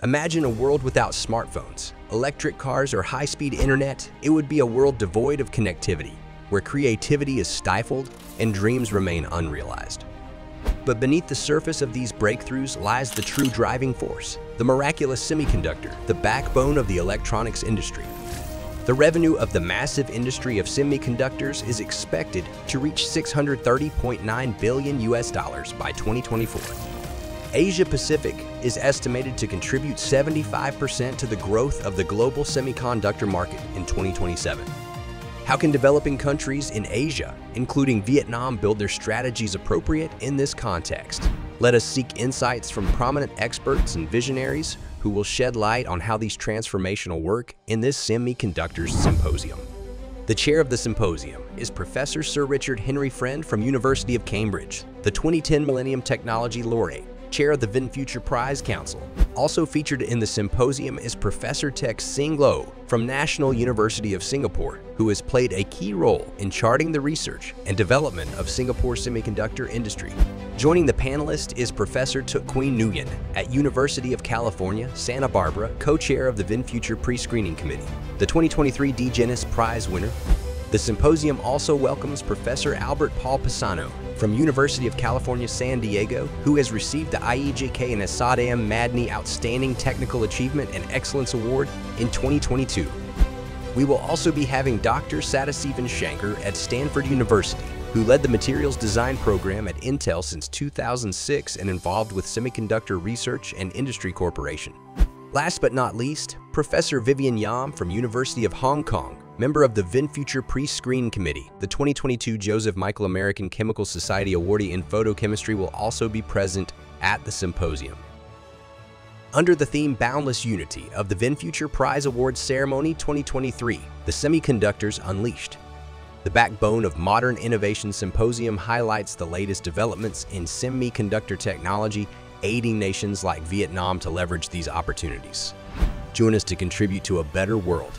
Imagine a world without smartphones, electric cars, or high-speed internet. It would be a world devoid of connectivity, where creativity is stifled and dreams remain unrealized. But beneath the surface of these breakthroughs lies the true driving force, the miraculous semiconductor, the backbone of the electronics industry. The revenue of the massive industry of semiconductors is expected to reach $630.9 billion by 2024. Asia Pacific is estimated to contribute 75% to the growth of the global semiconductor market in 2027. How can developing countries in Asia, including Vietnam, build their strategies appropriate in this context? Let us seek insights from prominent experts and visionaries who will shed light on how these transformational work in this Semiconductors Symposium. The chair of the symposium is Professor Sir Richard Henry Friend from University of Cambridge, the 2010 Millennium Technology Laureate, chair of the VinFuture Prize Council. Also featured in the symposium is Professor Tek Sing Lo from National University of Singapore, who has played a key role in charting the research and development of Singapore's semiconductor industry. Joining the panelist is Professor Tuk Queen Nguyen at University of California, Santa Barbara, co-chair of the VinFuture Pre-Screening Committee, the 2023 DGENIS Prize winner. The symposium also welcomes Professor Albert Paul Pisano from University of California, San Diego, who has received the IEJK and Asadam Madni Outstanding Technical Achievement and Excellence Award in 2022. We will also be having Dr. Sadasivan Shankar at Stanford University, who led the Materials Design Program at Intel since 2006 and involved with Semiconductor Research and Industry Corporation. Last but not least, Professor Vivian Yam from University of Hong Kong, member of the VinFuture Pre-Screen Committee, the 2022 Joseph Michael American Chemical Society awardee in photochemistry, will also be present at the symposium. Under the theme Boundless Unity of the VinFuture Prize Awards Ceremony 2023, the Semiconductors Unleashed, the backbone of modern innovation symposium highlights the latest developments in semiconductor technology, aiding nations like Vietnam to leverage these opportunities. Join us to contribute to a better world